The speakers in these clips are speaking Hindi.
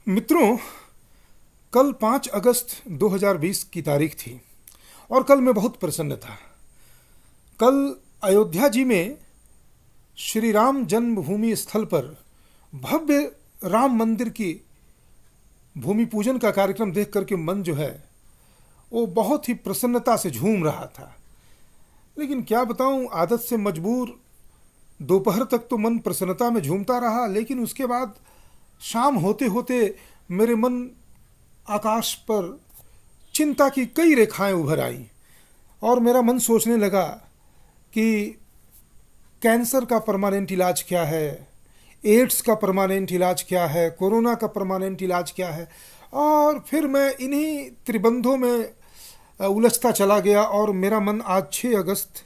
मित्रों, कल 5 अगस्त 2020 की तारीख थी और कल मैं बहुत प्रसन्न था। कल अयोध्या जी में श्री राम जन्मभूमि स्थल पर भव्य राम मंदिर की भूमि पूजन का कार्यक्रम देख करके मन जो है वो बहुत ही प्रसन्नता से झूम रहा था। लेकिन क्या बताऊं, आदत से मजबूर दोपहर तक तो मन प्रसन्नता में झूमता रहा, लेकिन उसके बाद शाम होते होते मेरे मन आकाश पर चिंता की कई रेखाएं उभर आईं और मेरा मन सोचने लगा कि कैंसर का परमानेंट इलाज क्या है, एड्स का परमानेंट इलाज क्या है, कोरोना का परमानेंट इलाज क्या है। और फिर मैं इन्हीं त्रिबंधों में उलझता चला गया और मेरा मन आज 6 अगस्त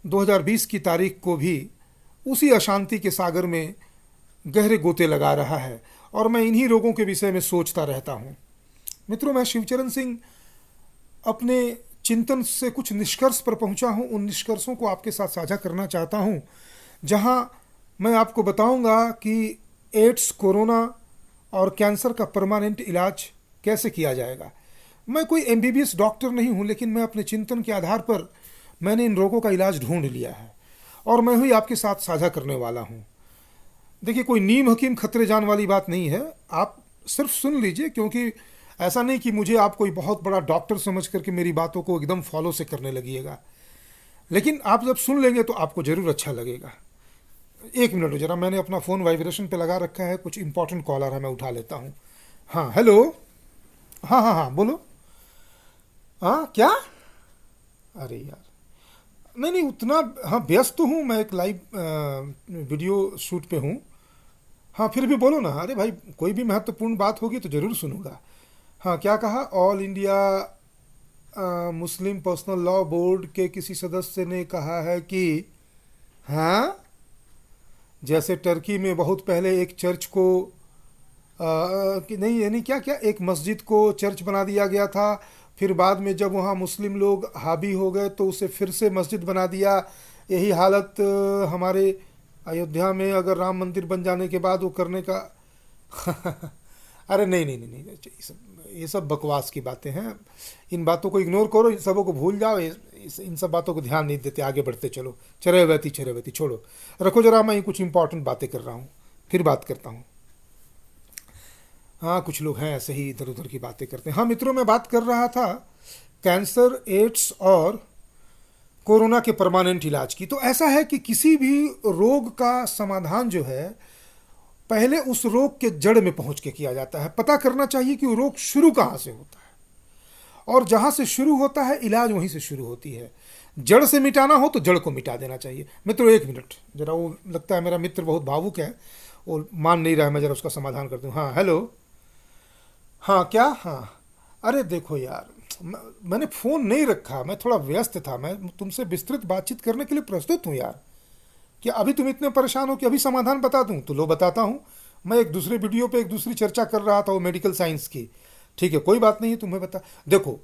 2020 की तारीख को भी उसी अशांति के सागर में गहरे गोते लगा रहा है और मैं इन्हीं रोगों के विषय में सोचता रहता हूँ। मित्रों, मैं शिवचरण सिंह अपने चिंतन से कुछ निष्कर्ष पर पहुँचा हूँ। उन निष्कर्षों को आपके साथ साझा करना चाहता हूँ, जहाँ मैं आपको बताऊँगा कि एड्स, कोरोना और कैंसर का परमानेंट इलाज कैसे किया जाएगा। मैं कोई एमबीबीएस डॉक्टर नहीं हूँ, लेकिन मैं अपने चिंतन के आधार पर मैंने इन रोगों का इलाज ढूंढ लिया है और मैं ही आपके साथ साझा करने वाला हूँ। देखिए, कोई नीम हकीम खतरे जान वाली बात नहीं है, आप सिर्फ सुन लीजिए, क्योंकि ऐसा नहीं कि मुझे आप कोई बहुत बड़ा डॉक्टर समझ करके मेरी बातों को एकदम फॉलो से करने लगिएगा, लेकिन आप जब सुन लेंगे तो आपको ज़रूर अच्छा लगेगा। एक मिनट हो जरा, मैंने अपना फ़ोन वाइब्रेशन पे लगा रखा है, कुछ इंपॉर्टेंट कॉलर है, मैं उठा लेता हूँ। हाँ, हेलो। हाँ हाँ हाँ, बोलो। हाँ, क्या? अरे यार, नहीं नहीं उतना, हाँ व्यस्त तो हूँ, मैं एक लाइव वीडियो शूट पे हूँ। हाँ, फिर भी बोलो ना। अरे भाई, कोई भी महत्वपूर्ण बात होगी तो ज़रूर सुनूंगा। हाँ, क्या कहा? All India Muslim personal law board के किसी सदस्य ने कहा है कि हाँ, जैसे टर्की में बहुत पहले एक चर्च को कि नहीं, यानी क्या क्या, एक मस्जिद को चर्च बना दिया गया था, फिर बाद में जब वहाँ मुस्लिम लोग हावी हो गए तो उसे फिर से मस्जिद बना दिया। यही हालत हमारे अयोध्या में अगर राम मंदिर बन जाने के बाद वो करने का अरे नहीं नहीं नहीं नहीं, ये सब बकवास की बातें हैं। इन बातों को इग्नोर करो, इन सबों को भूल जाओ, इन सब बातों को ध्यान नहीं देते, आगे बढ़ते चलो। चरैवती छोड़ो, रखो जरा, मैं कुछ इंपॉर्टेंट बातें कर रहा हूँ, फिर बात करता हूँ। हाँ, कुछ लोग हैं ऐसे ही इधर उधर की बातें करते हैं। हाँ मित्रों, मैं बात कर रहा था कैंसर, एड्स और कोरोना के परमानेंट इलाज की। तो ऐसा है कि किसी भी रोग का समाधान जो है पहले उस रोग के जड़ में पहुंच के किया जाता है। पता करना चाहिए कि वो रोग शुरू कहाँ से होता है, और जहाँ से शुरू होता है इलाज वहीं से शुरू होती है। जड़ से मिटाना हो तो जड़ को मिटा देना चाहिए। मित्रों, एक मिनट जरा, वो लगता है मेरा मित्र बहुत भावुक है, वो मान नहीं रहा है, मैं जरा उसका समाधान करती हूँ। हाँ, हेलो। हाँ, क्या? हाँ, अरे देखो यार, मैंने फ़ोन नहीं रखा, मैं थोड़ा व्यस्त था, मैं तुमसे विस्तृत बातचीत करने के लिए प्रस्तुत हूँ यार। कि अभी तुम इतने परेशान हो कि अभी समाधान बता दूं? तो लो, बताता हूँ। मैं एक दूसरे वीडियो पे एक दूसरी चर्चा कर रहा था, वो मेडिकल साइंस की। ठीक है, कोई बात नहीं है, तुम्हें बता। देखो,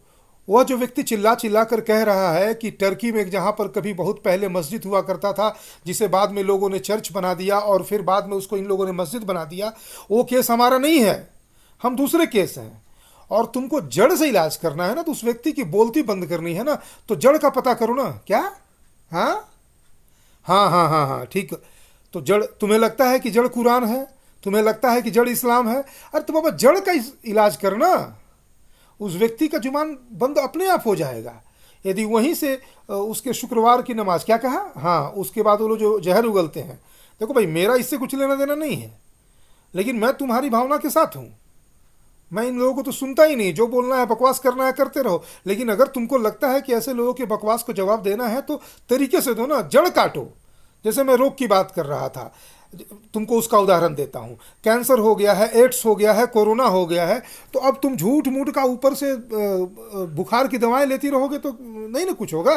वह जो व्यक्ति चिल्ला चिल्ला कर कह रहा है कि टर्की में जहाँ पर कभी बहुत पहले मस्जिद हुआ करता था, जिसे बाद में लोगों ने चर्च बना दिया और फिर बाद में उसको इन लोगों ने मस्जिद बना दिया, वो केस हमारा नहीं है, हम दूसरे केस हैं। और तुमको जड़ से इलाज करना है ना, तो उस व्यक्ति की बोलती बंद करनी है ना, तो जड़ का पता करो ना। क्या? हाँ हाँ हाँ हाँ हाँ, ठीक। तो जड़, तुम्हें लगता है कि जड़ कुरान है, तुम्हें लगता है कि जड़ इस्लाम है? अरे तो बाबा, जड़ का इलाज करना, उस व्यक्ति का जुबान बंद अपने आप हो जाएगा यदि वहीं से उसके शुक्रवार की नमाज, क्या कहा, हाँ, उसके बाद वो लोग जो जहर उगलते हैं। देखो भाई, मेरा इससे कुछ लेना देना नहीं है, लेकिन मैं तुम्हारी भावना के साथ हूँ। मैं इन लोगों को तो सुनता ही नहीं, जो बोलना है बकवास करना है करते रहो। लेकिन अगर तुमको लगता है कि ऐसे लोगों के बकवास को जवाब देना है तो तरीके से दो ना, जड़ काटो। जैसे मैं रोग की बात कर रहा था, तुमको उसका उदाहरण देता हूँ। कैंसर हो गया है, एड्स हो गया है, कोरोना हो गया है, तो अब तुम झूठ मूठ का ऊपर से बुखार की दवाएं लेती रहोगे तो नहीं ना कुछ होगा।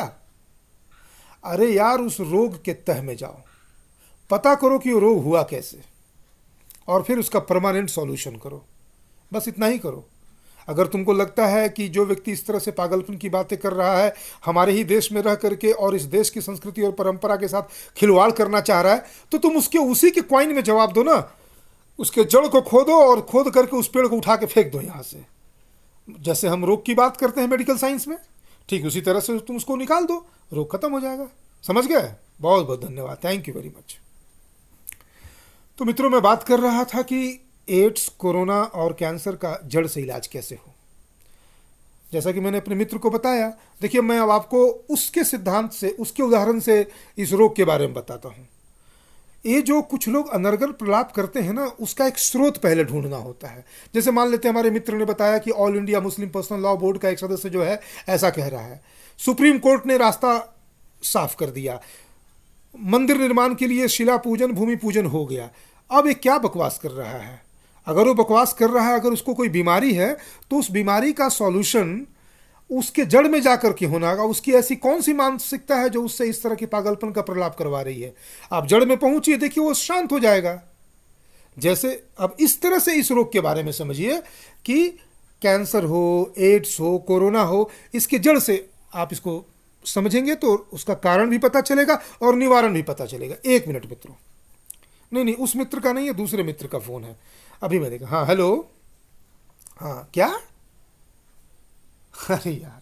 अरे यार, उस रोग के तह में जाओ, पता करो कि वो रोग हुआ कैसे, और फिर उसका परमानेंट सॉल्यूशन करो। बस इतना ही करो। अगर तुमको लगता है कि जो व्यक्ति इस तरह से पागलपन की बातें कर रहा है, हमारे ही देश में रह करके और इस देश की संस्कृति और परंपरा के साथ खिलवाड़ करना चाह रहा है, तो तुम उसके उसी के क्वाइन में जवाब दो ना उसके जड़ को खोदो और खोद करके उस पेड़ को उठा के फेंक दो यहाँ से। जैसे हम रोग की बात करते हैं मेडिकल साइंस में, ठीक उसी तरह से तुम उसको निकाल दो, रोग खत्म हो जाएगा। समझ गए? बहुत बहुत धन्यवाद, थैंक यू वेरी मच। तो मित्रों, मैं बात कर रहा था कि एड्स, कोरोना और कैंसर का जड़ से इलाज कैसे हो। जैसा कि मैंने अपने मित्र को बताया, देखिए मैं अब आपको उसके सिद्धांत से, उसके उदाहरण से इस रोग के बारे में बताता हूँ। ये जो कुछ लोग अनर्गल प्रलाप करते हैं ना, उसका एक स्रोत पहले ढूंढना होता है। जैसे मान लेते हैं हमारे मित्र ने बताया कि all India Muslim personal law board का एक सदस्य जो है ऐसा कह रहा है, सुप्रीम कोर्ट ने रास्ता साफ कर दिया, मंदिर निर्माण के लिए शिला पूजन, भूमि पूजन हो गया। अब ये क्या बकवास कर रहा है? अगर वो बकवास कर रहा है, अगर उसको कोई बीमारी है, तो उस बीमारी का सॉल्यूशन उसके जड़ में जाकर के होना होगा। उसकी ऐसी कौन सी मानसिकता है जो उससे इस तरह की पागलपन का प्रलाप करवा रही है? आप जड़ में पहुंचिए, देखिए वो शांत हो जाएगा। जैसे अब इस तरह से इस रोग के बारे में समझिए कि कैंसर हो, एड्स हो, कोरोना हो, इसके जड़ से आप इसको समझेंगे तो उसका कारण भी पता चलेगा और निवारण भी पता चलेगा। एक मिनट मित्रों, नहीं नहीं, उस मित्र का नहीं है, दूसरे मित्र का फोन है, अभी मैं देखा। हाँ हेलो, हाँ क्या? अरे यार,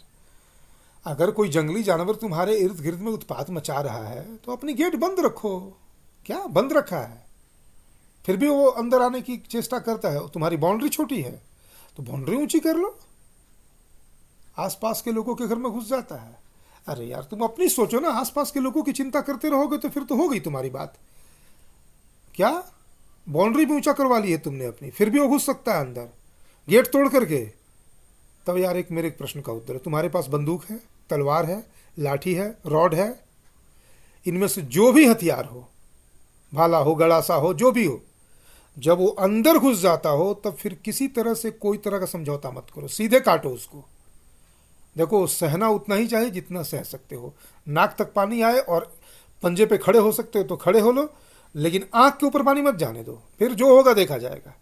अगर कोई जंगली जानवर तुम्हारे इर्द गिर्द में उत्पात मचा रहा है तो अपनी गेट बंद रखो। क्या बंद रखा है? फिर भी वो अंदर आने की चेष्टा करता है, तुम्हारी बाउंड्री छोटी है तो बाउंड्री ऊंची कर लो, आसपास के लोगों के घर में घुस जाता है। अरे यार, तुम अपनी सोचो ना, आसपास के लोगों की चिंता करते रहोगे तो फिर तो हो गई तुम्हारी बात। क्या बाउंड्री भी ऊंचा करवा ली है तुमने अपनी, फिर भी वो घुस सकता है अंदर गेट तोड़ करके। तब यार एक मेरे एक प्रश्न का उत्तर है, तुम्हारे पास बंदूक है, तलवार है, लाठी है, रॉड है, इनमें से जो भी हथियार हो, भाला हो, गड़ासा हो, जो भी हो, जब वो अंदर घुस जाता हो तब फिर किसी तरह से कोई तरह का समझौता मत करो, सीधे काटो उसको। देखो, सहना उतना ही चाहिए जितना सह सकते हो। नाक तक पानी आए और पंजे पे खड़े हो सकते हो तो खड़े हो लो, लेकिन आंख के ऊपर पानी मत जाने दो, फिर जो होगा देखा जाएगा।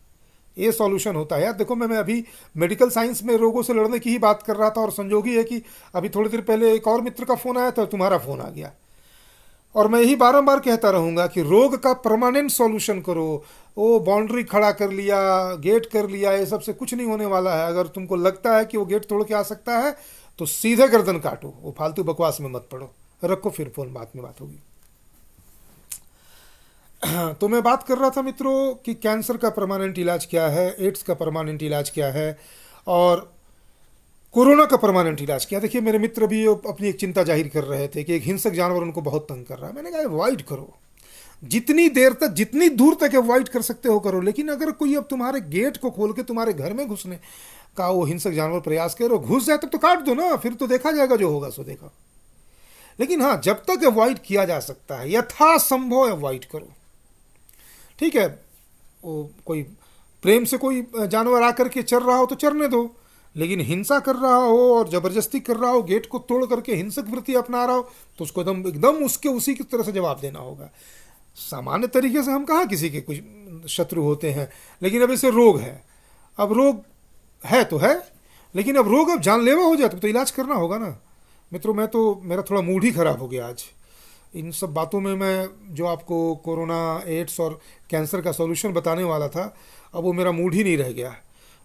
ये सॉल्यूशन होता है यार। देखो, मैं अभी मेडिकल साइंस में रोगों से लड़ने की ही बात कर रहा था और संजोगी है कि अभी थोड़ी देर पहले एक और मित्र का फ़ोन आया था, तुम्हारा फ़ोन आ गया। और मैं यही बारंबार कहता रहूँगा कि रोग का परमानेंट सॉल्यूशन करो। वो बाउंड्री खड़ा कर लिया, गेट कर लिया, ये सबसे कुछ नहीं होने वाला है। अगर तुमको लगता है कि वो गेट तोड़ के आ सकता है तो सीधे गर्दन काटो, वो फालतू बकवास में मत पड़ो। रखो फिर फ़ोन, बाद में बात होगी। तो मैं बात कर रहा था मित्रों कि कैंसर का परमानेंट इलाज क्या है, एड्स का परमानेंट इलाज क्या है और कोरोना का परमानेंट इलाज क्या। देखिए, मेरे मित्र भी अपनी एक चिंता जाहिर कर रहे थे कि एक हिंसक जानवर उनको बहुत तंग कर रहा है। मैंने कहा अवॉइड करो, जितनी देर तक, जितनी दूर तक अवॉइड कर सकते हो करो। लेकिन अगर कोई अब तुम्हारे गेट को खोल के तुम्हारे घर में घुसने का वो हिंसक जानवर प्रयास करो, घुस जाए तब तो काट दो ना, फिर तो देखा जाएगा, जो होगा सो देखा। लेकिन हाँ, जब तक अवॉइड किया जा सकता है यथासंभव अवॉइड करो। ठीक है, वो कोई प्रेम से कोई जानवर आकर के चर रहा हो तो चरने दो, लेकिन हिंसा कर रहा हो और ज़बरदस्ती कर रहा हो, गेट को तोड़ करके हिंसक वृत्ति अपना रहा हो, तो उसको एकदम एकदम उसके उसी की तरह से जवाब देना होगा। सामान्य तरीके से हम कहाँ किसी के कुछ शत्रु होते हैं, लेकिन अब इसे रोग है। अब रोग है तो है, लेकिन अब रोग अब जानलेवा हो जाए तो इलाज करना होगा ना। मित्रों, मेरा थोड़ा मूड ही खराब हो गया आज इन सब बातों में। मैं जो आपको कोरोना, एड्स और कैंसर का सॉल्यूशन बताने वाला था, अब वो मेरा मूड ही नहीं रह गया।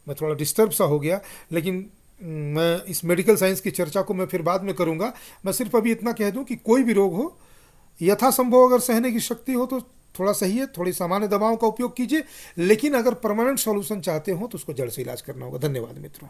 मैं थोड़ा डिस्टर्ब सा हो गया। लेकिन मैं इस मेडिकल साइंस की चर्चा को मैं फिर बाद में करूँगा। मैं सिर्फ अभी इतना कह दूँ कि कोई भी रोग हो, यथासंभव अगर सहने की शक्ति हो तो थोड़ा सही है, थोड़ी सामान्य दवाओं का उपयोग कीजिए। लेकिन अगर परमानेंट सॉल्यूशन चाहते हो तो उसको जड़ से इलाज करना होगा। धन्यवाद मित्रों।